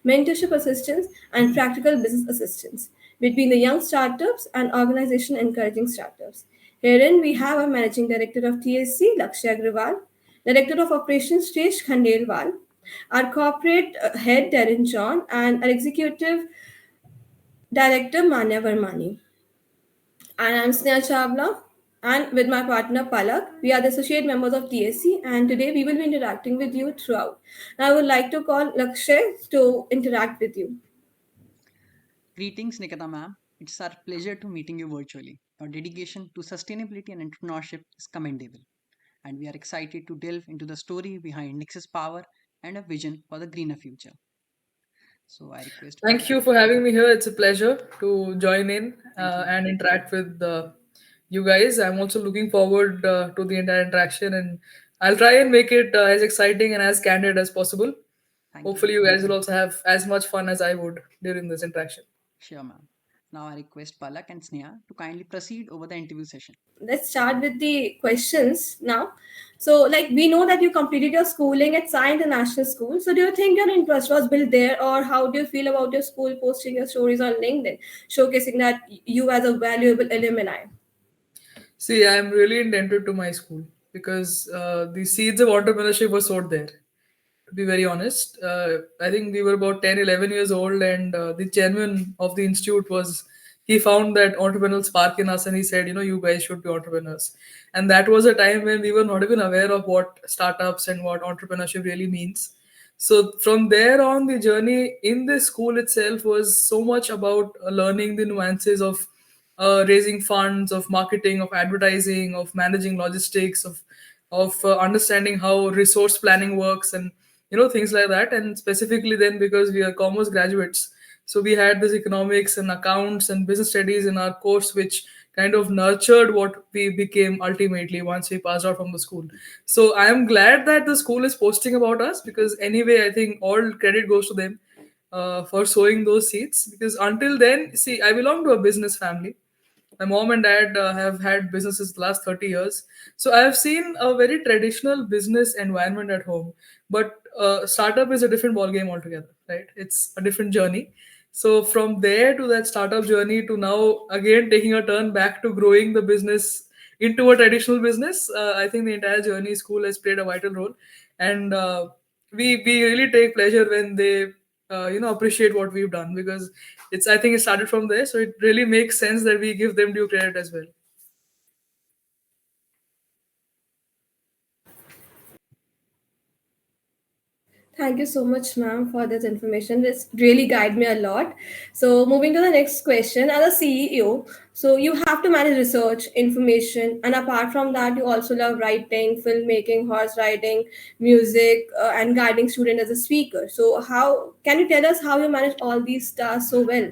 mentorship assistance, and practical business assistance between the young startups and organization encouraging startups. Herein, we have our Managing Director of TSC, Lakshya Agrawal, Director of Operations, Sresh Khandelwal, our Corporate Head, Darren John, and our Executive Director, Manya Varmani. And I'm Sneha Chavla, and with my partner Palak, we are the associate members of TSC, and today we will be interacting with you throughout. I would like to call Lakshay to interact with you. Greetings, Nikita ma'am. It's our pleasure to meeting you virtually. Your dedication to sustainability and entrepreneurship is commendable, and we are excited to delve into the story behind Nexus Power and a vision for the greener future. So I request Thank Palak. you for having me here. It's a pleasure to join in Thank you. and interact with you guys. I'm also looking forward to the entire interaction, and I'll try and make it as exciting and as candid as possible. Thank you. Hopefully, you guys will also have as much fun as I would during this interaction. Sure, ma'am. Now I request Palak and Sneha to kindly proceed over the interview session. Let's start with the questions now. So, like, we know that you completed your schooling at Sai International School. So, do you think your interest was built there, or how do you feel about your school posting your stories on LinkedIn, showcasing that you as a valuable alumni? See, I'm really indebted to my school because the seeds of entrepreneurship were sowed there. To be very honest, I think we were about 10, 11 years old, and the chairman of the institute was, he found that entrepreneurial spark in us, and he said, you guys should be entrepreneurs. And that was a time when we were not even aware of what startups and what entrepreneurship really means. So from there on, the journey in the school itself was so much about learning the nuances of raising funds, of marketing, of advertising, of managing logistics, of understanding how resource planning works, and things like that. And specifically then, because we are commerce graduates, so we had this economics and accounts and business studies in our course, which kind of nurtured what we became ultimately once we passed out from the school. So I am glad that the school is posting about us, because anyway, I think all credit goes to them for sowing those seeds. Because until then, see, I belong to a business family. My mom and dad have had businesses the last 30 years. So I have seen a very traditional business environment at home. But startup is a different ballgame altogether, right? It's a different journey. So from there to that startup journey to now again taking a turn back to growing the business into a traditional business, I think the entire journey school has played a vital role. And we really take pleasure when they appreciate what we've done, because I think it started from there, so it really makes sense that we give them due credit as well. Thank you so much, ma'am, for this information. This really guide me a lot. So, moving to the next question, as a CEO, so you have to manage research, information, and apart from that, you also love writing, filmmaking, horse riding, music, and guiding student as a speaker. So, how can you tell us how you manage all these tasks so well?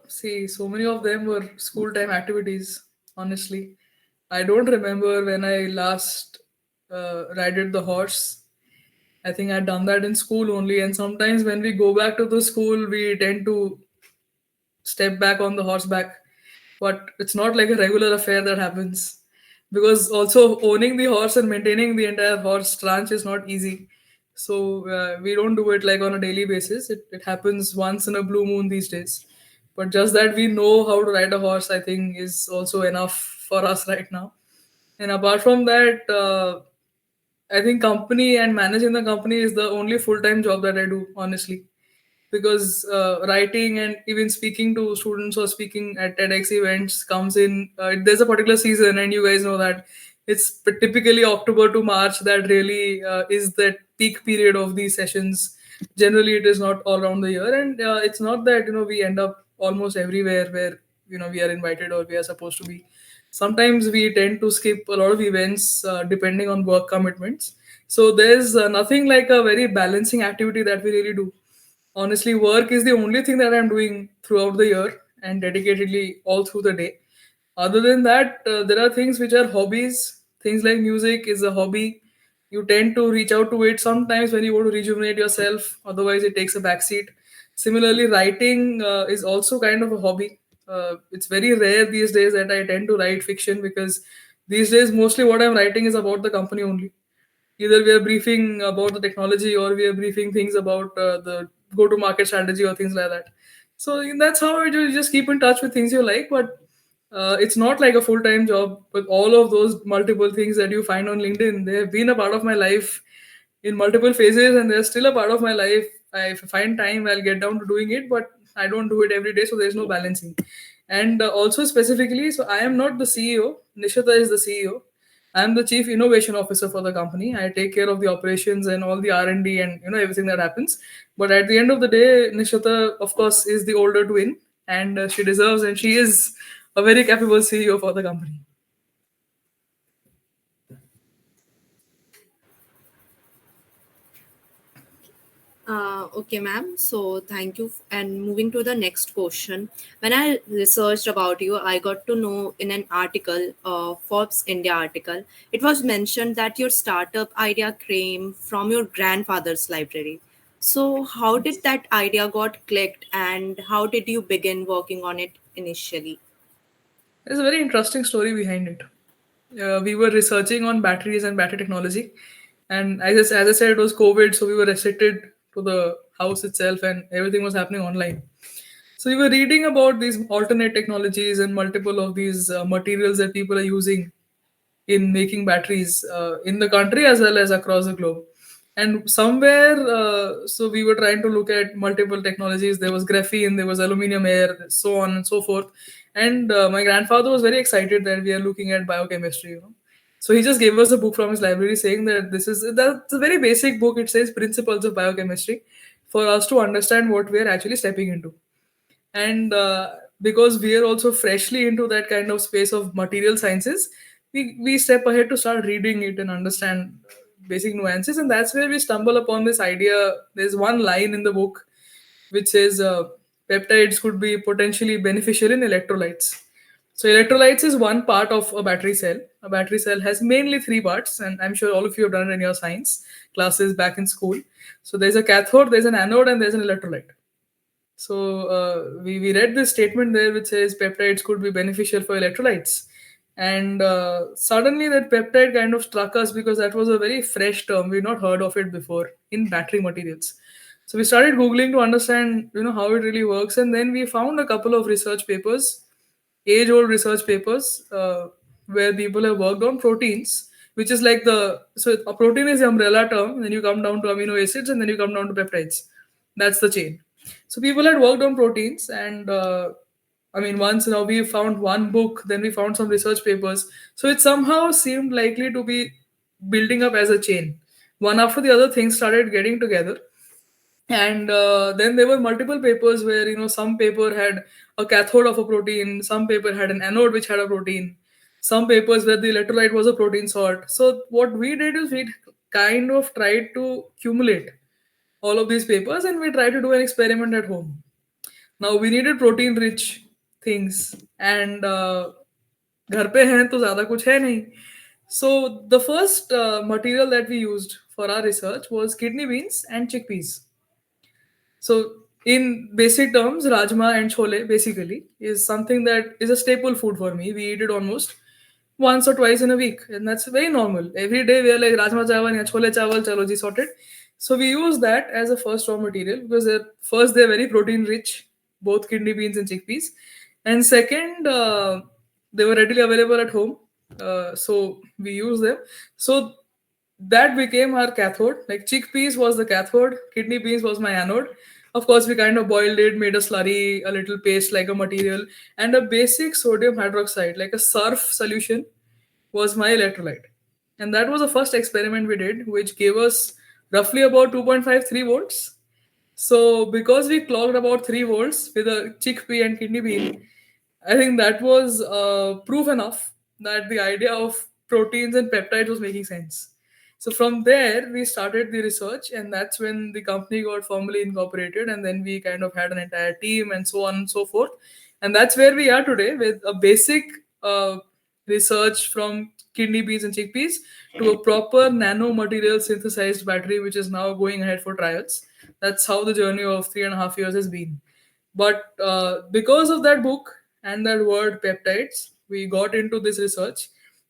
See, so many of them were school time activities. Honestly, I don't remember when I last rided the horse. I think I'd done that in school only, and sometimes when we go back to the school, we tend to step back on the horseback. But it's not like a regular affair that happens, because also owning the horse and maintaining the entire horse ranch is not easy. So we don't do it like on a daily basis. It happens once in a blue moon these days. But just that we know how to ride a horse, I think, is also enough for us right now. And apart from that, I think company and managing the company is the only full-time job that I do, honestly. Because writing and even speaking to students or speaking at TEDx events comes in, there's a particular season, and you guys know that it's typically October to March that really is that peak period of these sessions. Generally, it is not all around the year, and it's not that we end up almost everywhere where we are invited or we are supposed to be. Sometimes we tend to skip a lot of events depending on work commitments. So there's nothing like a very balancing activity that we really do. Honestly, work is the only thing that I'm doing throughout the year and dedicatedly all through the day. Other than that, there are things which are hobbies. Things like music is a hobby. You tend to reach out to it sometimes when you want to rejuvenate yourself. Otherwise, it takes a backseat. Similarly, writing is also kind of a hobby. It's very rare these days that I tend to write fiction, because these days mostly what I'm writing is about the company only. Either we are briefing about the technology, or we are briefing things about the go to market strategy or things like that. So that's how you just keep in touch with things you like. But it's not like a full time job. But all of those multiple things that you find on LinkedIn, they have been a part of my life in multiple phases, and they're still a part of my life. If I find time, I'll get down to doing it, but I don't do it every day, so there's no balancing. And also specifically, so I am not the CEO. Nishita is the CEO. I'm the chief innovation officer for the company. I take care of the operations and all the R&D and everything that happens. But at the end of the day, Nishita, of course, is the older twin, and she deserves, and she is a very capable CEO for the company. Okay, ma'am. So thank you. And moving to the next question. When I researched about you, I got to know in an article, Forbes India article, it was mentioned that your startup idea came from your grandfather's library. So how did that idea got clicked, and how did you begin working on it initially? There's a very interesting story behind it. We were researching on batteries and battery technology, and as I said, it was COVID, so we were restricted to the house itself, and everything was happening online. So we were reading about these alternate technologies and multiple of these materials that people are using in making batteries in the country as well as across the globe. And somewhere, so we were trying to look at multiple technologies. There was graphene, there was aluminum air, so on and so forth. And my grandfather was very excited that we are looking at biochemistry. So he just gave us a book from his library saying that that's a very basic book. It says principles of biochemistry for us to understand what we are actually stepping into. And because we are also freshly into that kind of space of material sciences, we step ahead to start reading it and understand basic nuances, and that's where we stumble upon this idea. There's one line in the book which says peptides could be potentially beneficial in electrolytes. So electrolytes is one part of a battery cell. A battery cell has mainly three parts, and I'm sure all of you have done it in your science classes back in school. So there's a cathode, there's an anode, and there's an electrolyte. So we read this statement there which says peptides could be beneficial for electrolytes. And suddenly that peptide kind of struck us because that was a very fresh term. We'd not heard of it before in battery materials. So we started Googling to understand, how it really works. And then we found a couple of research papers, age-old research papers, where people have worked on proteins, which is like so a protein is the umbrella term, then you come down to amino acids, and then you come down to peptides. That's the chain. So people had worked on proteins, and once now we found one book, then we found some research papers. So it somehow seemed likely to be building up as a chain. One after the other, things started getting together, and then there were multiple papers where some paper had a cathode of a protein, some paper had an anode which had a protein, some papers where the electrolyte was a protein salt. So what we did is we kind of tried to accumulate all of these papers, and we tried to do an experiment at home. Now we needed protein rich things, and घर पे हैं तो ज़्यादा कुछ है नहीं. So the first material that we used for our research was kidney beans and chickpeas. So, in basic terms, rajma and chole basically is something that is a staple food for me. We eat it almost once or twice in a week, and that's very normal. Every day we are like rajma chawal ya chole chawal, chalo ji sorted. So we use that as a first raw material because they're very protein rich, both kidney beans and chickpeas, and second they were readily available at home, so we use them. So that became our cathode. Like chickpeas was the cathode, kidney beans was my anode. Of course, we kind of boiled it, made a slurry, a little paste like a material, and a basic sodium hydroxide, like a surf solution, was my electrolyte. And that was the first experiment we did, which gave us roughly about 2.53 volts. So because we clocked about 3 volts with a chickpea and kidney bean, I think that was proof enough that the idea of proteins and peptides was making sense. So from there, we started the research, and that's when the company got formally incorporated, and then we kind of had an entire team and so on and so forth. And that's where we are today with a basic research from kidney beans and chickpeas to a proper nanomaterial synthesized battery, which is now going ahead for trials. That's how the journey of 3.5 years has been. But because of that book and that word peptides, we got into this research,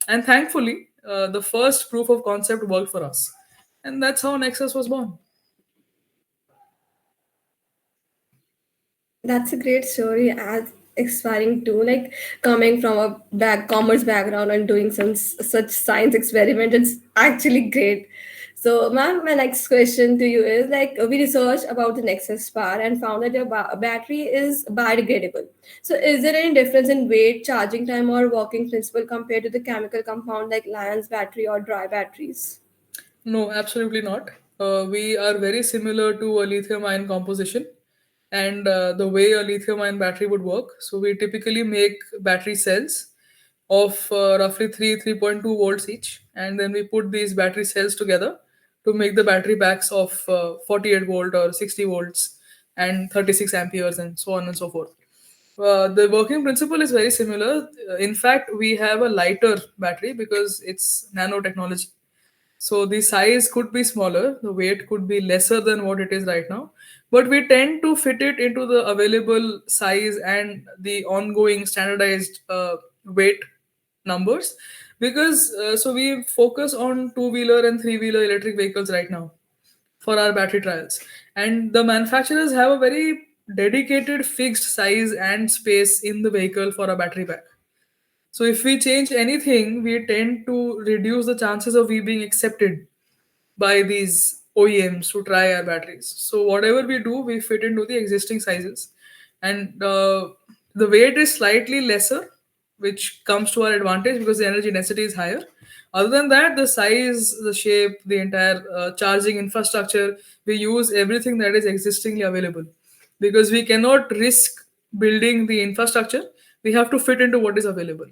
and thankfully, the first proof of concept worked for us. And that's how Nexus was born. That's a great story, as inspiring too. Like coming from a commerce background and doing some such science experiment, it's actually great. So, ma'am, my next question to you is like we researched about the Nexus Power and found that your battery is biodegradable. So, is there any difference in weight, charging time, or working principle compared to the chemical compound like Lion's battery or dry batteries? No, absolutely not. We are very similar to a lithium ion composition and the way a lithium ion battery would work. So, we typically make battery cells of roughly 3.2 volts each, and then we put these battery cells together to make the battery packs of 48 volt or 60 volts and 36 amperes and so on and so forth. The working principle is very similar. In fact, we have a lighter battery because it's nanotechnology, so the size could be smaller, the weight could be lesser than what it is right now, but we tend to fit it into the available size and the ongoing standardized weight numbers, because so we focus on two-wheeler and three-wheeler electric vehicles right now for our battery trials, and the manufacturers have a very dedicated fixed size and space in the vehicle for a battery pack. So if we change anything, we tend to reduce the chances of we being accepted by these OEMs to try our batteries. So whatever we do, we fit into the existing sizes, and the weight is slightly lesser, which comes to our advantage because the energy density is higher. Other than that, the size, the shape, the entire charging infrastructure, we use everything that is existingly available because we cannot risk building the infrastructure. We have to fit into what is available.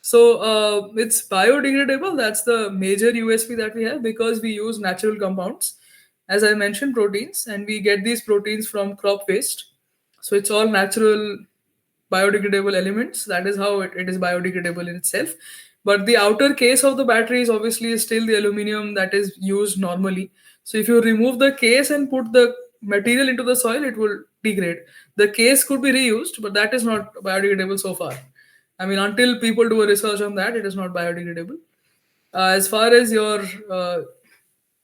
So it's biodegradable. That's the major USP that we have because we use natural compounds, as I mentioned, proteins, and we get these proteins from crop waste. So it's all natural biodegradable elements. That is how it is biodegradable in itself. But the outer case of the battery is obviously still the aluminum that is used normally. So if you remove the case and put the material into the soil, it will degrade. The case could be reused, but that is not biodegradable so far. I mean, until people do a research on that, it is not biodegradable. As far as your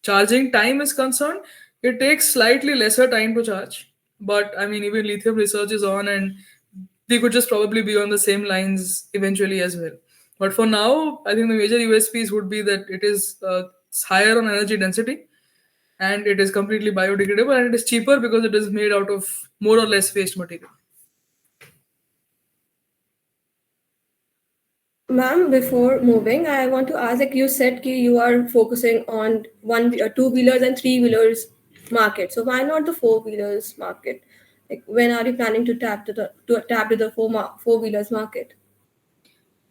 charging time is concerned, it takes slightly lesser time to charge. But I mean, even lithium research is on, and we could just probably be on the same lines eventually as well. But for now, I think the major USPs would be that it is it's higher on energy density, and it is completely biodegradable, and it is cheaper because it is made out of more or less waste material. Ma'am, before moving, I want to ask, like you said, ki you are focusing on two-wheelers and three-wheelers market. So why not the four-wheelers market? Like when are you planning to tap to the four-wheelers market?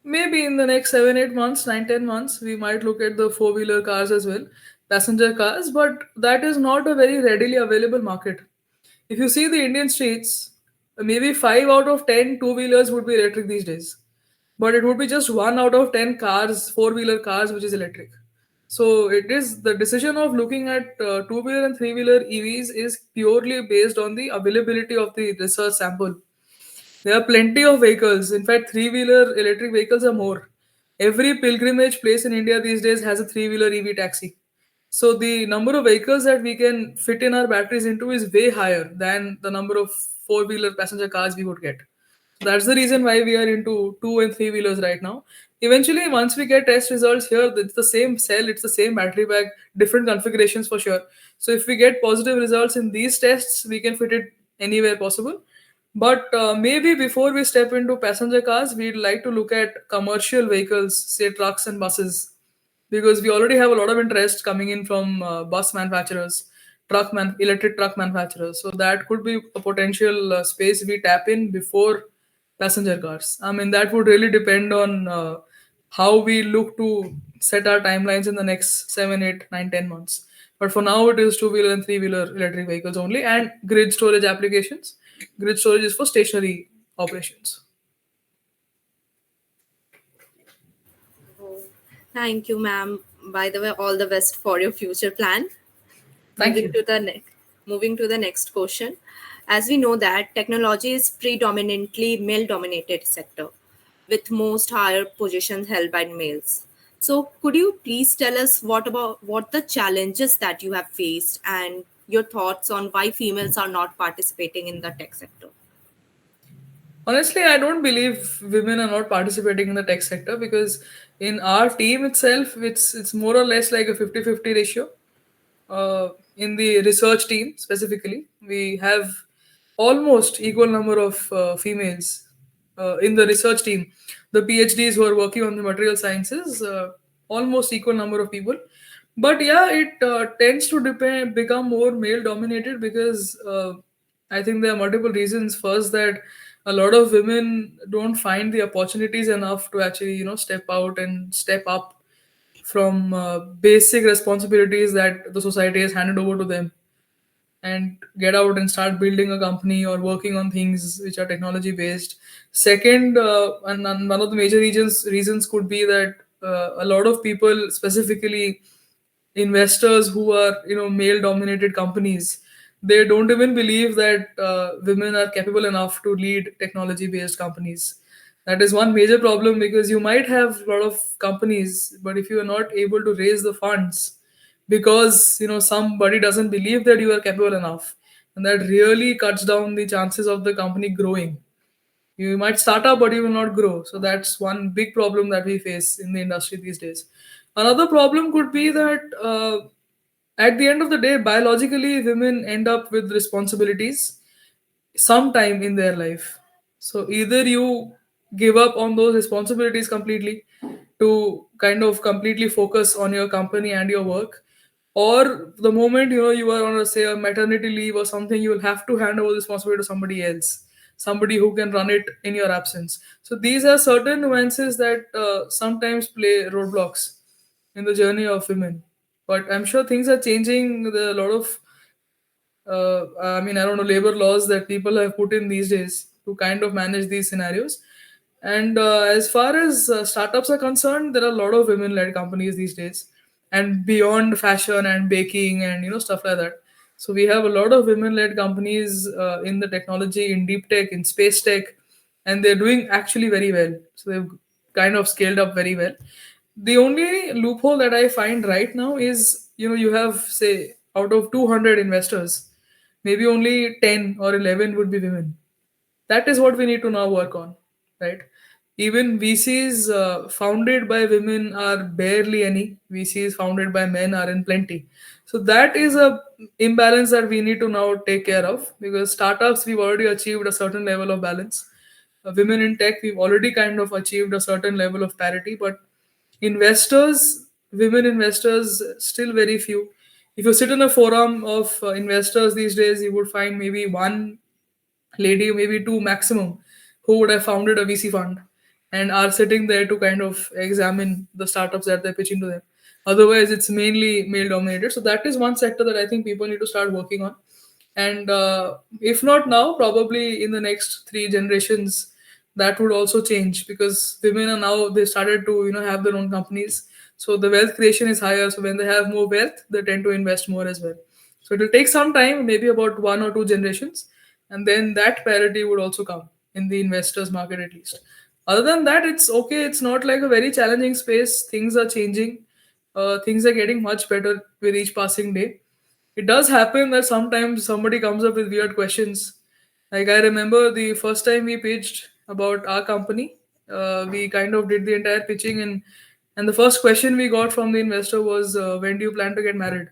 Maybe in the next 7, 8 months, 9, 10 months, we might look at the four-wheeler cars as well, passenger cars, but that is not a very readily available market. If you see the Indian streets, maybe 5 out of 10 two-wheelers would be electric these days, but it would be just 1 out of 10 cars, four-wheeler cars, which is electric. So it is the decision of looking at two-wheeler and three-wheeler EVs is purely based on the availability of the research sample. There are plenty of vehicles. In fact, three-wheeler electric vehicles are more. Every pilgrimage place in India these days has a three-wheeler EV taxi. So the number of vehicles that we can fit in our batteries into is way higher than the number of four-wheeler passenger cars we would get. So that's the reason why we are into two and three wheelers right now. Eventually, once we get test results here, it's the same cell, it's the same battery pack, different configurations for sure. So if we get positive results in these tests, we can fit it anywhere possible. But maybe before we step into passenger cars, we'd like to look at commercial vehicles, say trucks and buses, because we already have a lot of interest coming in from bus manufacturers, electric truck manufacturers. So that could be a potential space we tap in before passenger cars. I mean, that would really depend on how we look to set our timelines in the next 7, 8, 9, 10 months. But for now, it is two-wheeler and three-wheeler electric vehicles only, and grid storage applications. Grid storage is for stationary operations. Thank you, ma'am. By the way, all the best for your future plan. Thank Moving you. to the next, moving to the next question. As we know that technology is predominantly male-dominated sector, with most higher positions held by males. So could you please tell us what the challenges that you have faced and your thoughts on why females are not participating in the tech sector? Honestly, I don't believe women are not participating in the tech sector, because in our team itself, it's more or less like a 50-50 ratio. In the research team specifically, we have almost equal number of females in the research team. The PhDs who are working on the material sciences, almost equal number of people. But yeah, it tends to become more male dominated, because I think there are multiple reasons. First, that a lot of women don't find the opportunities enough to actually step out and step up from basic responsibilities that the society has handed over to them, and get out and start building a company or working on things which are technology based. Second, and one of the major reasons could be that a lot of people, specifically investors who are male dominated companies, they don't even believe that women are capable enough to lead technology based companies. That is one major problem, because you might have a lot of companies, but if you are not able to raise the funds because somebody doesn't believe that you are capable enough, and that really cuts down the chances of the company growing. You might start up, but you will not grow. So that's one big problem that we face in the industry these days. Another problem could be that at the end of the day, biologically, women end up with responsibilities sometime in their life. So either you give up on those responsibilities completely to kind of completely focus on your company and your work, or the moment you are on a, say, a maternity leave or something, you will have to hand over the responsibility to somebody else, somebody who can run it in your absence. So these are certain nuances that sometimes play roadblocks in the journey of women. But I'm sure things are changing. There are a lot of I mean, I don't know, labor laws that people have put in these days to kind of manage these scenarios. And as far as startups are concerned, there are a lot of women-led companies these days, and beyond fashion and baking and stuff like that. So we have a lot of women-led companies in the technology, in deep tech, in space tech, and they're doing actually very well. So they've kind of scaled up very well. The only loophole that I find right now is, you have, say, out of 200 investors, maybe only 10 or 11 would be women. That is what we need to now work on, right? Even VCs founded by women are barely any. VCs founded by men are in plenty. So that is a imbalance that we need to now take care of, because startups, we've already achieved a certain level of balance. Women in tech, we've already kind of achieved a certain level of parity, but investors, women investors, still very few. If you sit in a forum of investors these days, you would find maybe one lady, maybe two maximum, who would have founded a VC fund and are sitting there to kind of examine the startups that they're pitching to them. Otherwise, it's mainly male dominated. So that is one sector that I think people need to start working on. And if not now, probably in the next three generations, that would also change, because women are now, they started to have their own companies. So the wealth creation is higher. So when they have more wealth, they tend to invest more as well. So it will take some time, maybe about one or two generations, and then that parity would also come in the investors market at least. Other than that, it's okay. It's not like a very challenging space. Things are changing. Things are getting much better with each passing day. It does happen that sometimes somebody comes up with weird questions. Like, I remember the first time we pitched about our company, we kind of did the entire pitching, and the first question we got from the investor was, when do you plan to get married?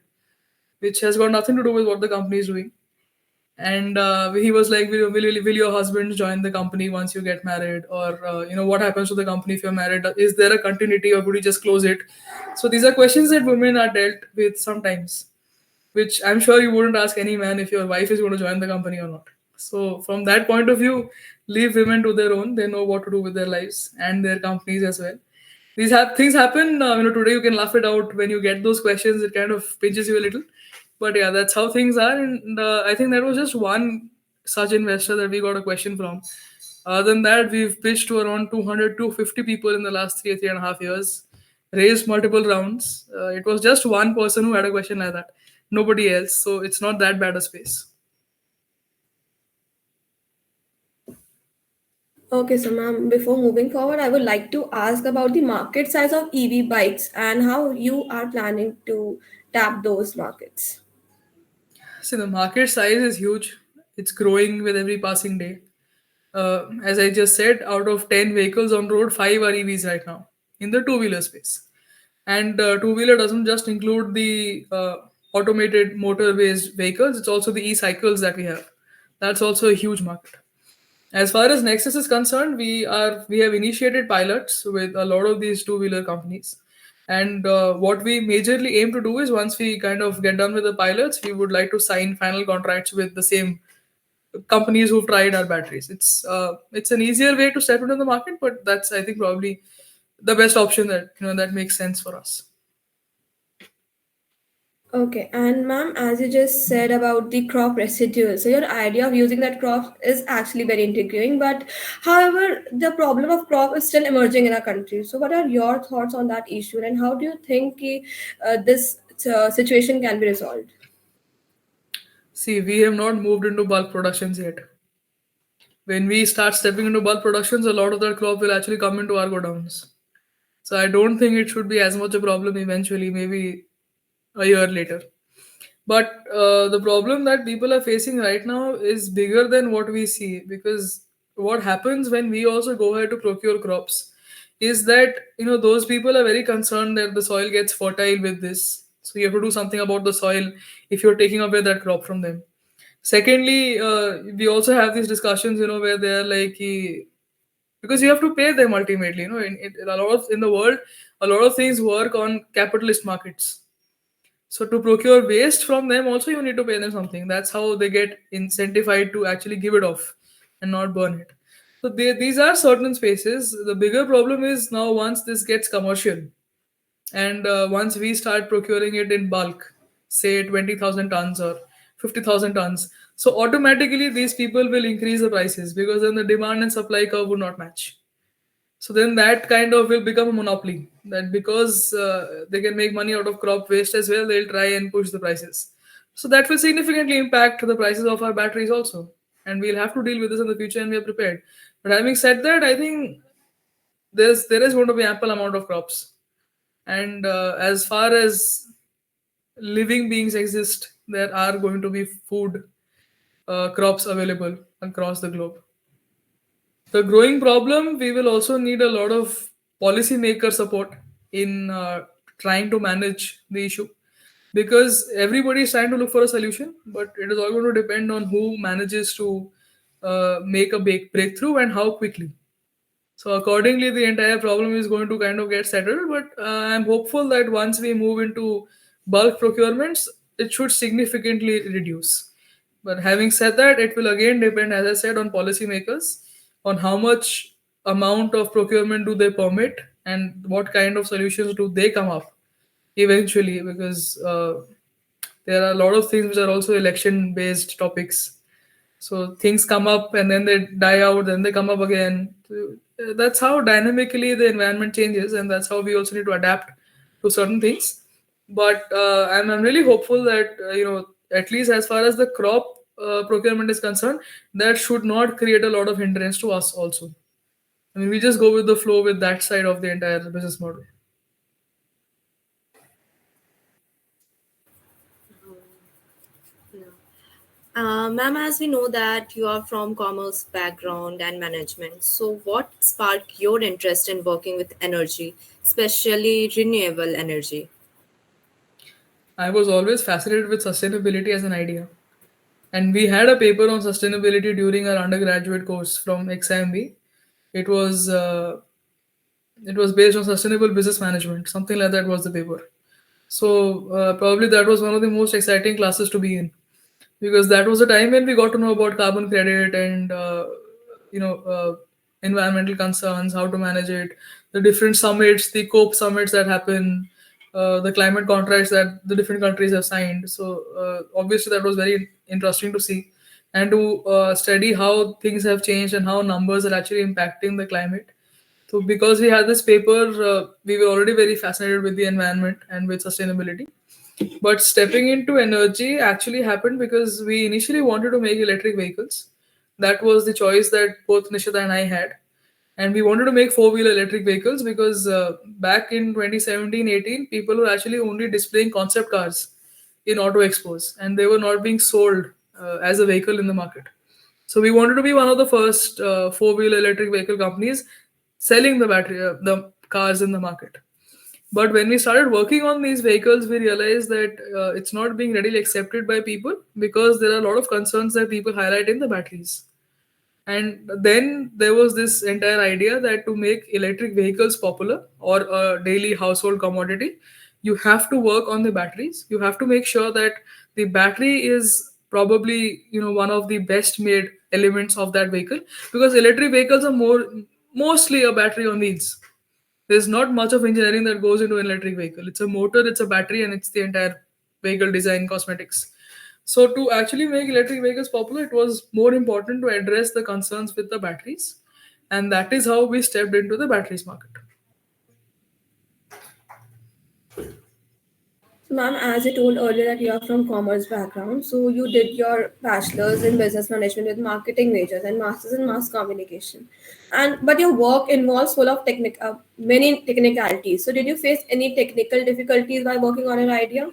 Which has got nothing to do with what the company is doing. And he was like, will your husband join the company once you get married? Or what happens to the company if you're married? Is there a continuity, or would you just close it? So these are questions that women are dealt with sometimes, which I'm sure you wouldn't ask any man if your wife is going to join the company or not. So from that point of view, leave women to their own. They know what to do with their lives and their companies as well. Things happen. Today you can laugh it out. When you get those questions, it kind of pinches you a little. But yeah, that's how things are. And I think that was just one such investor that we got a question from. Other than that, we've pitched to around 200 to 50 people in the last 3.5 years, raised multiple rounds. It was just one person who had a question like that, nobody else. So it's not that bad a space. Okay, so ma'am, before moving forward, I would like to ask about the market size of EV bikes and how you are planning to tap those markets. See, the market size is huge. It's growing with every passing day. As I just said, out of 10 vehicles on road, 5 are EVs right now in the two-wheeler space. And two-wheeler doesn't just include the automated motor-based vehicles; it's also the e-cycles that we have. That's also a huge market. As far as Nexus is concerned, we have initiated pilots with a lot of these two-wheeler companies, and what we majorly aim to do is once we kind of get done with the pilots, we would like to sign final contracts with the same companies who've tried our batteries. It's an easier way to step into the market, but that's I think probably the best option that that makes sense for us. Okay, and ma'am, as you just said about the crop residual, so your idea of using that crop is actually very intriguing. But however, the problem of crop is still emerging in our country. So, what are your thoughts on that issue, and how do you think this situation can be resolved? See, we have not moved into bulk productions yet. When we start stepping into bulk productions, a lot of that crop will actually come into our godowns. So I don't think it should be as much a problem eventually, maybe a year later. But the problem that people are facing right now is bigger than what we see, because what happens when we also go ahead to procure crops is that those people are very concerned that the soil gets fertile with this. So you have to do something about the soil if you're taking away that crop from them. Secondly, we also have these discussions, where they're like, because you have to pay them ultimately. In a lot of in the world, a lot of things work on capitalist markets. So to procure waste from them, also you need to pay them something. That's how they get incentivized to actually give it off and not burn it. So these are certain spaces. The bigger problem is now once this gets commercial, and once we start procuring it in bulk, say 20,000 tons or 50,000 tons, so automatically these people will increase the prices because then the demand and supply curve would not match. So then that kind of will become a monopoly. That because they can make money out of crop waste as well, they'll try and push the prices. So that will significantly impact the prices of our batteries also. And we'll have to deal with this in the future, and we are prepared. But having said that, I think there is going to be ample amount of crops. And as far as living beings exist, there are going to be food crops available across the globe. The growing problem, we will also need a lot of policymaker support in trying to manage the issue, because everybody is trying to look for a solution, but it is all going to depend on who manages to make a big breakthrough and how quickly. So accordingly, the entire problem is going to kind of get settled. But I'm hopeful that once we move into bulk procurements, it should significantly reduce. But having said that, it will again depend, as I said, on policymakers, on how much amount of procurement do they permit and what kind of solutions do they come up eventually, because there are a lot of things which are also election based topics. So things come up and then they die out, then they come up again. So, that's how dynamically the environment changes, and that's how we also need to adapt to certain things. But I'm really hopeful that at least as far as the crop procurement is concerned, that should not create a lot of hindrance to us also. I mean, we just go with the flow with that side of the entire business model. Yeah. Ma'am, as we know that you are from commerce background and management, so what sparked your interest in working with energy, especially renewable energy? I was always fascinated with sustainability as an idea. And we had a paper on sustainability during our undergraduate course from XIMB. It was uh, it was based on sustainable business management, something like that was the paper. So probably that was one of the most exciting classes to be in, because that was a time when we got to know about carbon credit and you know uh, environmental concerns, how to manage it, the different summits, the COP summits that happen, the climate contracts that the different countries have signed. So obviously that was very interesting to see, and to study how things have changed and how numbers are actually impacting the climate. So because we had this paper, we were already very fascinated with the environment and with sustainability. But stepping into energy actually happened because we initially wanted to make electric vehicles. That was the choice that both Nishita and I had. And we wanted to make four-wheeler electric vehicles because back in 2017-18, people were actually only displaying concept cars in auto expos, and they were not being sold as a vehicle in the market. So we wanted to be one of the first four-wheeler electric vehicle companies selling the cars in the market. But when we started working on these vehicles, we realized that it's not being readily accepted by people because there are a lot of concerns that people highlight in the batteries. And then there was this entire idea that to make electric vehicles popular or a daily household commodity, you have to work on the batteries. You have to make sure that the battery is probably one of the best made elements of that vehicle, because electric vehicles are mostly a battery on wheels. There's not much of engineering that goes into an electric vehicle. It's a motor, it's a battery, and it's the entire vehicle design cosmetics. So to actually make electric vehicles popular, it was more important to address the concerns with the batteries, and that is how we stepped into the batteries market. So, ma'am, as you told earlier that you are from commerce background, so you did your bachelor's in business management with marketing majors and masters in mass communication, and but your work involves full of many technicalities. So, did you face any technical difficulties while working on an idea?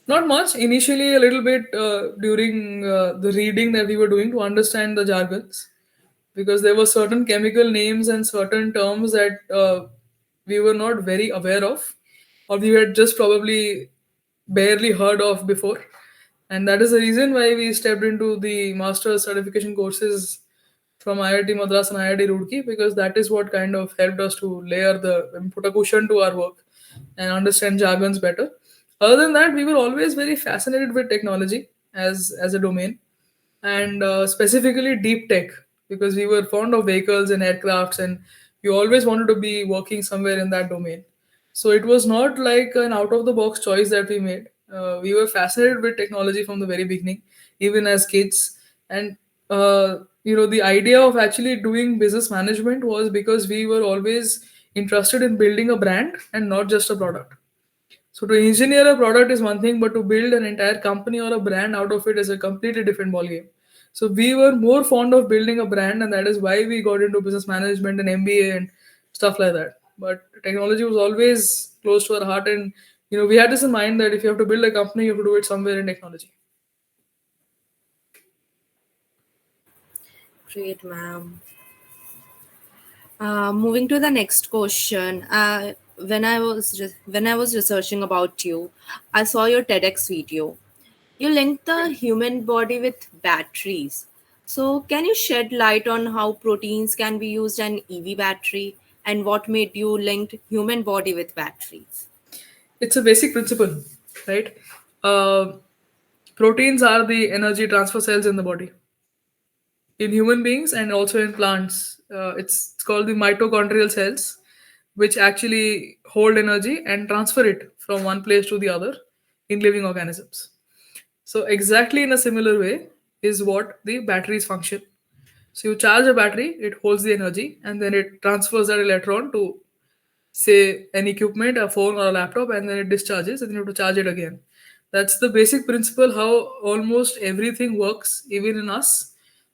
Not much initially, a little bit during the reading that we were doing to understand the jargons, because there were certain chemical names and certain terms that we were not very aware of, or we had just probably barely heard of before. And that is the reason why we stepped into the master's certification courses from IIT Madras and IIT Roorkee, because that is what kind of helped us to put a cushion to our work and understand jargons better. Other than that, we were always very fascinated with technology as a domain, and specifically deep tech, because we were fond of vehicles and aircrafts, and we always wanted to be working somewhere in that domain. So it was not like an out of the box choice that we made. We were fascinated with technology from the very beginning, even as kids. And the idea of actually doing business management was because we were always interested in building a brand and not just a product. So to engineer a product is one thing, but to build an entire company or a brand out of it is a completely different ballgame. So we were more fond of building a brand, and that is why we got into business management and MBA and stuff like that. But technology was always close to our heart, and we had this in mind that if you have to build a company, you have to do it somewhere in technology. Great, ma'am. Moving to the next question. When I was researching about you, I saw your TEDx video. You linked the human body with batteries. So, can you shed light on how proteins can be used in EV battery and what made you linked human body with batteries? It's a basic principle, right? Uh, Proteins are the energy transfer cells in the body, in human beings and also in plants. It's called the mitochondrial cells, which actually hold energy and transfer it from one place to the other in living organisms. So, exactly in a similar way is what the batteries function. So, you charge a battery, it holds the energy, and then it transfers that electron to, say, an equipment, a phone or a laptop, and then it discharges, and then you have to charge it again. That's the basic principle how almost everything works, even in us.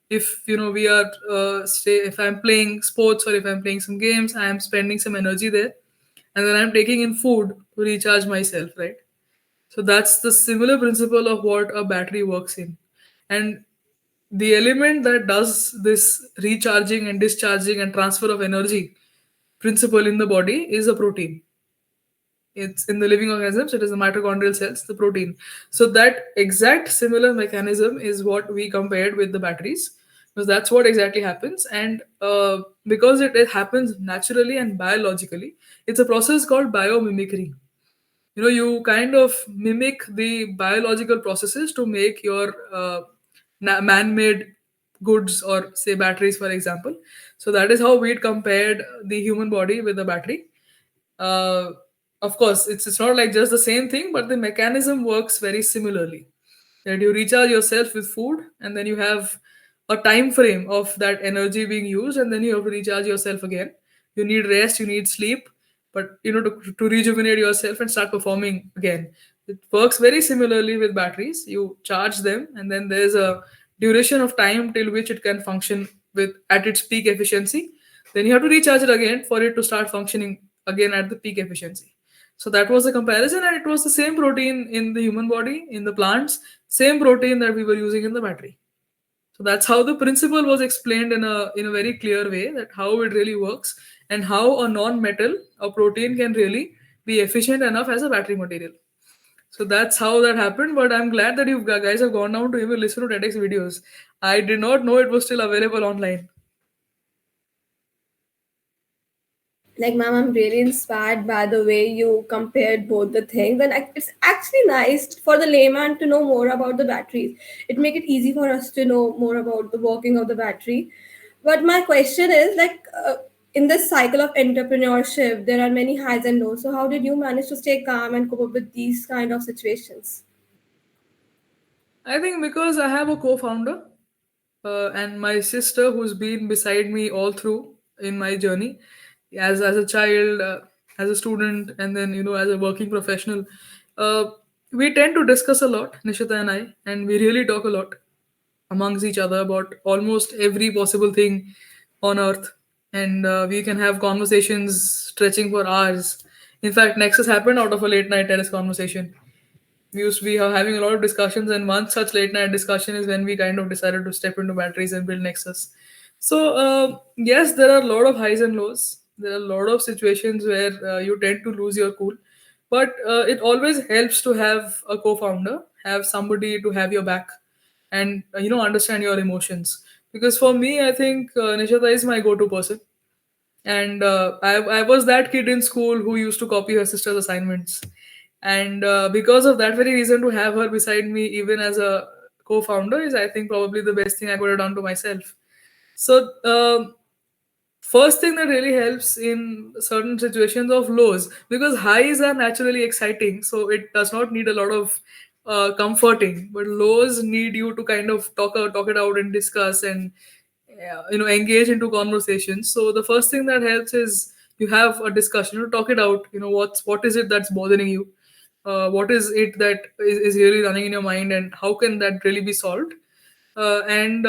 If we are, say, if I'm playing sports or if I'm playing some games, I am spending some energy there, and then I'm taking in food to recharge myself, right? So that's the similar principle of what a battery works in. And the element that does this recharging and discharging and transfer of energy principle in the body is a protein. It's in the living organisms, it is the mitochondrial cells, the protein. So that exact similar mechanism is what we compared with the batteries, because that's what exactly happens. And because it happens naturally and biologically, it's a process called biomimicry. You kind of mimic the biological processes to make your man-made goods, or say batteries, for example. So that is how we compared the human body with the battery. uh, of course, it's not like just the same thing, but the mechanism works very similarly. That you recharge yourself with food, and then you have a time frame of that energy being used, and then you have to recharge yourself again. You need rest, you need sleep, but to rejuvenate yourself and start performing again. It works very similarly with batteries. You charge them, and then there's a duration of time till which it can function with at its peak efficiency. Then you have to recharge it again for it to start functioning again at the peak efficiency. So that was the comparison, and it was the same protein in the human body, in the plants, same protein that we were using in the battery. So that's how the principle was explained in a very clear way, that how it really works and how a non-metal, a protein, can really be efficient enough as a battery material. So that's how that happened. But I'm glad that you guys have gone down to even listen to TEDx videos. I did not know it was still available online. Like, ma'am, I'm really inspired by the way you compared both the things, and it's actually nice for the layman to know more about the batteries. It make it easy for us to know more about the working of the battery. But my question is, like, in this cycle of entrepreneurship, there are many highs and lows. So how did you manage to stay calm and cope up with these kind of situations? I think because I have a co-founder and my sister who's been beside me all through in my journey, as a child, as a student, and then as a working professional. Uh, we tend to discuss a lot, Nishita and I, and we really talk a lot amongst each other about almost every possible thing on earth, and we can have conversations stretching for hours. In fact, Nexus happened out of a late night terrace conversation. We used to be having a lot of discussions, and one such late night discussion is when we kind of decided to step into batteries and build Nexus. So yes, there are a lot of highs and lows. There are a lot of situations where you tend to lose your cool, but it always helps to have a co-founder, have somebody to have your back, and understand your emotions. Because for me, I think Nishata is my go-to person, and I was that kid in school who used to copy her sister's assignments, and because of that very reason, to have her beside me even as a co-founder is, I think, probably the best thing I could have done to myself. So first thing that really helps in certain situations of lows, because highs are naturally exciting, so it does not need a lot of comforting, but lows need you to kind of talk it out and discuss and engage into conversations. So the first thing that helps is you have a discussion, to talk it out. What is it that's bothering you, what is it that is really running in your mind, and how can that really be solved. And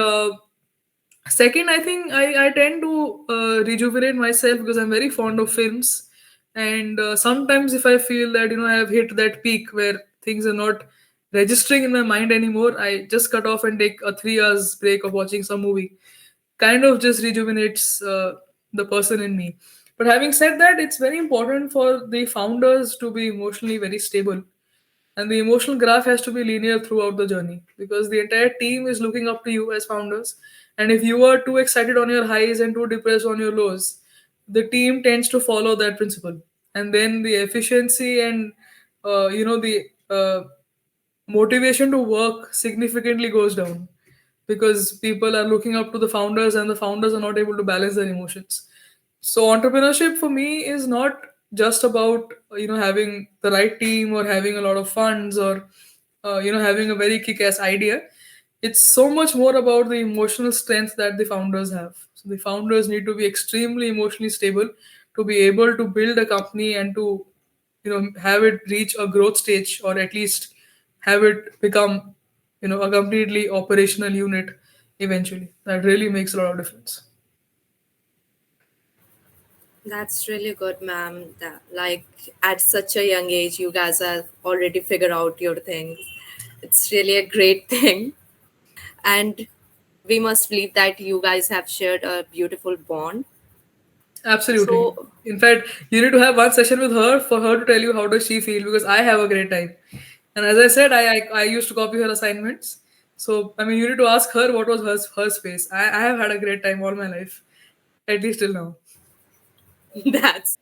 Second, I think I tend to rejuvenate myself because I'm very fond of films. And sometimes, if I feel that I have hit that peak where things are not registering in my mind anymore, I just cut off and take a 3 hours break of watching some movie. Kind of just rejuvenates the person in me. But having said that, it's very important for the founders to be emotionally very stable, and the emotional graph has to be linear throughout the journey, because the entire team is looking up to you as founders. And if you are too excited on your highs and too depressed on your lows, the team tends to follow that principle, and then the efficiency and the motivation to work significantly goes down, because people are looking up to the founders and the founders are not able to balance their emotions. So entrepreneurship for me is not just about having the right team or having a lot of funds or having a very kick-ass idea. It's so much more about the emotional strength that the founders have. So the founders need to be extremely emotionally stable to be able to build a company and to have it reach a growth stage, or at least have it become a completely operational unit eventually. That really makes a lot of difference. That's really good, ma'am. That, like, at such a young age, you guys have already figured out your things. It's really a great thing. And we must believe that you guys have shared a beautiful bond. Absolutely. So, In fact, you need to have one session with her for her to tell you how does she feel, because I have a great time. And as I said, I used to copy her assignments. So I mean, you need to ask her what was her space. I have had a great time all my life, at least till now. that's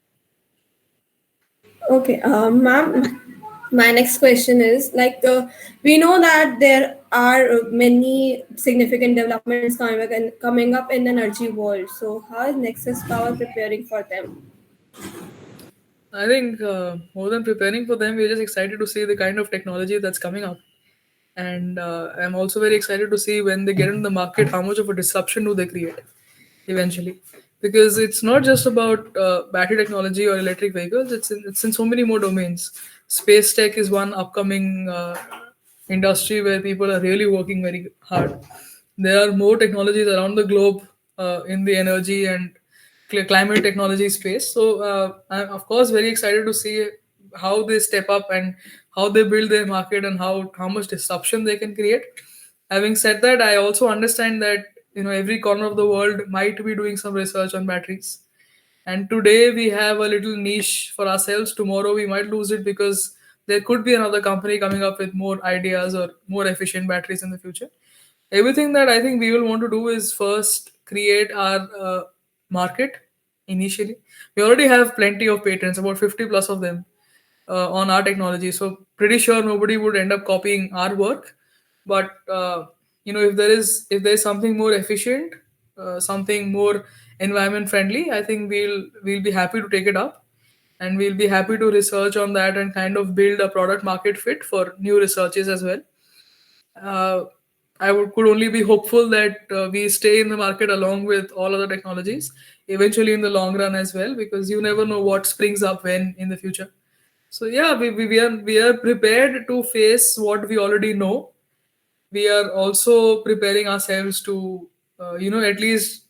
Okay, ma'am, my next question is, like, we know that there are many significant developments coming up in the energy world. So how is Nexus Power preparing for them? I think more than preparing for them, we're just excited to see the kind of technology that's coming up. And I'm also very excited to see when they get into the market, how much of a disruption do they create eventually. Because it's not just about battery technology or electric vehicles, it's in so many more domains. Space tech is one upcoming industry where people are really working very hard. There are more technologies around the globe in the energy and climate technology space. So I'm of course very excited to see how they step up and how they build their market and how much disruption they can create. Having said that, I also understand that every corner of the world might be doing some research on batteries. And today we have a little niche for ourselves. Tomorrow we might lose it because there could be another company coming up with more ideas or more efficient batteries in the future. Everything that I think we will want to do is first create our market initially. We already have plenty of patents, about 50 plus of them, on our technology. So pretty sure nobody would end up copying our work. But if there is something more efficient, something more environment friendly, I think we'll be happy to take it up, and we'll be happy to research on that and kind of build a product market fit for new researches as well. uh, could only be hopeful that we stay in the market along with all other technologies eventually in the long run as well, because you never know what springs up when in the future. So yeah, we are prepared to face what we already know. We are also preparing ourselves to at least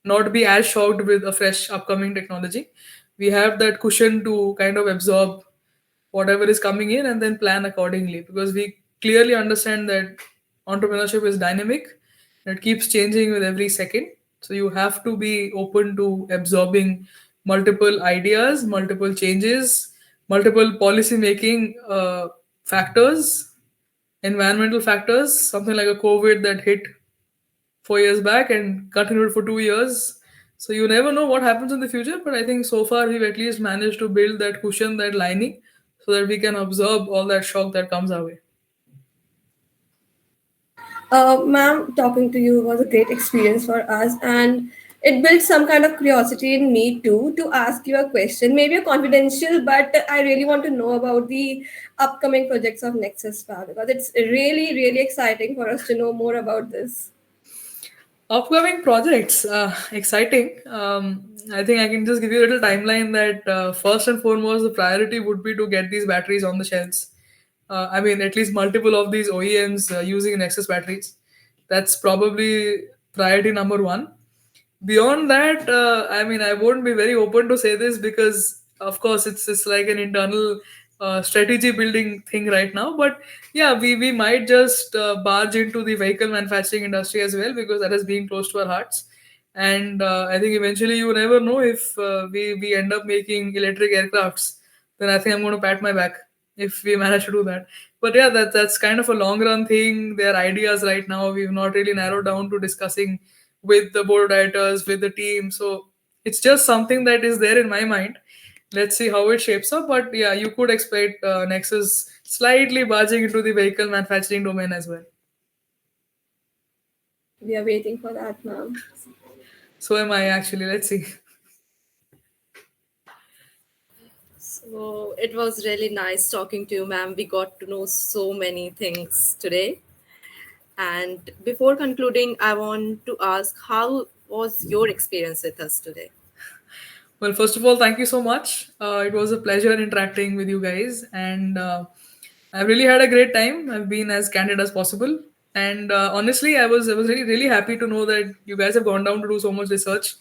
not be as shocked with a fresh upcoming technology. We have that cushion to kind of absorb whatever is coming in and then plan accordingly, because we clearly understand that entrepreneurship is dynamic and it keeps changing with every second. So you have to be open to absorbing multiple ideas, multiple changes, multiple policy making factors, environmental factors, something like a COVID that hit 4 years back and continued for 2 years. So you never know what happens in the future, but I think so far we've at least managed to build that cushion, that lining, so that we can absorb all that shock that comes our way. Ma'am, talking to you was a great experience for us, and it built some kind of curiosity in me too to ask you a question, maybe a confidential, but I really want to know about the upcoming projects of Nexus Power because it's really, really exciting for us to know more about this. Upcoming projects, exciting. I think I can just give you a little timeline that first and foremost, the priority would be to get these batteries on the shelves. I mean, at least multiple of these OEMs using Nexus batteries. That's probably priority number one. Beyond that, I mean, I won't be very open to say this because of course it's like an internal strategy building thing right now. But yeah, we might just barge into the vehicle manufacturing industry as well, because that has been close to our hearts. And I think eventually you never know, if we end up making electric aircrafts, then I think I'm going to pat my back if we manage to do that. But yeah, that's kind of a long run thing. There are ideas right now we've not really narrowed down to discussing with the board of directors, with the team. So it's just something that is there in my mind. Let's see how it shapes up. But yeah, you could expect Nexus slightly barging into the vehicle manufacturing domain as well. We are waiting for that, ma'am. So am I actually. Let's see. So it was really nice talking to you, ma'am. We got to know so many things today. And before concluding, I want to ask how was your experience with us today? Well, first of all, thank you so much. It was a pleasure interacting with you guys, and I've really had a great time. I've been as candid as possible, and honestly, I was really really happy to know that you guys have gone down to do so much research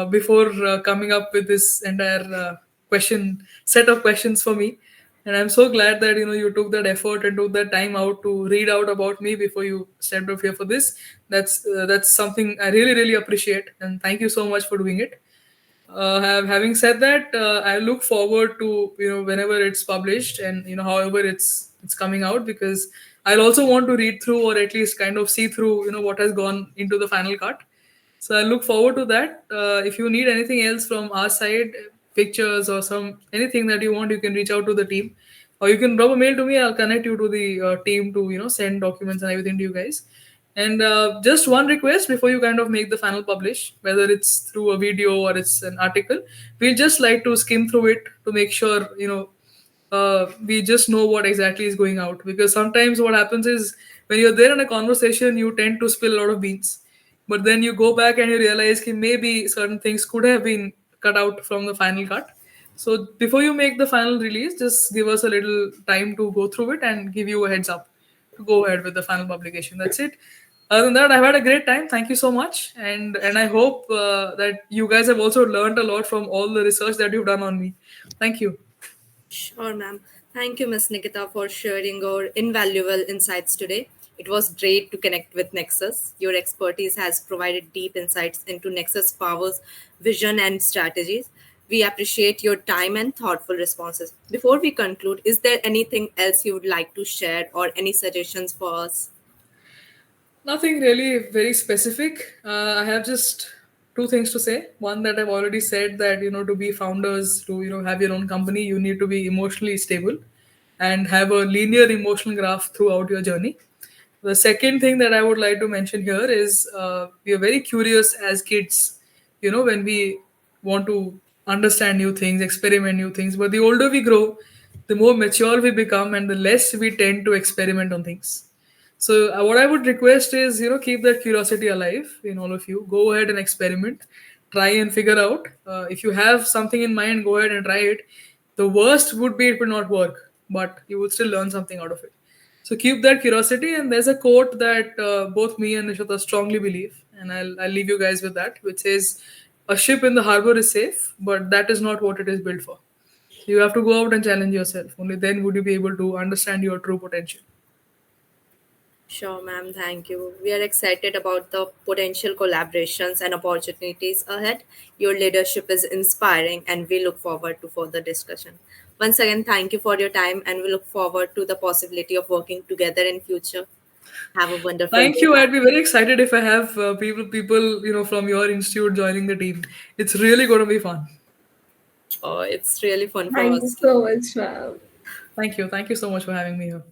before coming up with this entire question set of questions for me. And I'm so glad that you took that effort and took that time out to read out about me before you stepped up here for this. That's something I really really appreciate, and thank you so much for doing it. Having said that, I look forward to whenever it's published, and however it's coming out, because I'll also want to read through, or at least kind of see through what has gone into the final cut. So I look forward to that. If you need anything else from our side, pictures or some anything that you want, you can reach out to the team, or you can drop a mail to me. I'll connect you to the team to send documents and everything to you guys. And just one request before you kind of make the final publish, whether it's through a video or it's an article, we'll just like to skim through it to make sure we just know what exactly is going out. Because sometimes what happens is, when you're there in a conversation, you tend to spill a lot of beans, but then you go back and you realize that maybe certain things could have been cut out from the final cut. So before you make the final release, just give us a little time to go through it and give you a heads up to go ahead with the final publication. That's it. Other than that, I've had a great time. Thank you so much, and I hope that you guys have also learned a lot from all the research that you've done on me. Thank you. Sure, ma'am. Thank you, Ms. Nikita, for sharing your invaluable insights today. It was great to connect with Nexus. Your expertise has provided deep insights into Nexus Power's vision and strategies. We appreciate your time and thoughtful responses. Before we conclude, is there anything else you would like to share or any suggestions for us? Nothing really very specific. I have just two things to say. One that I've already said, that to be founders, to have your own company, you need to be emotionally stable and have a linear emotional graph throughout your journey. The second thing that I would like to mention here is we are very curious as kids, when we want to understand new things, experiment new things. But the older we grow, the more mature we become, and the less we tend to experiment on things. So, what I would request is, keep that curiosity alive in all of you. Go ahead and experiment, try and figure out. If you have something in mind, go ahead and try it. The worst would be it will not work, but you would still learn something out of it. So keep that curiosity. And there's a quote that both me and Nishita strongly believe, and I'll leave you guys with that, which is, "A ship in the harbor is safe, but that is not what it is built for." You have to go out and challenge yourself. Only then would you be able to understand your true potential. Sure, ma'am. Thank you. We are excited about the potential collaborations and opportunities ahead. Your leadership is inspiring, and we look forward to further discussion. Once again, thank you for your time, and we look forward to the possibility of working together in future. Have a wonderful Thank day, you. ma'am. I'd be very excited if I have people from your institute joining the team. It's really going to be fun. Oh, it's really fun for Thank you us too. so much, ma'am. Thank you. Thank you so much for having me here.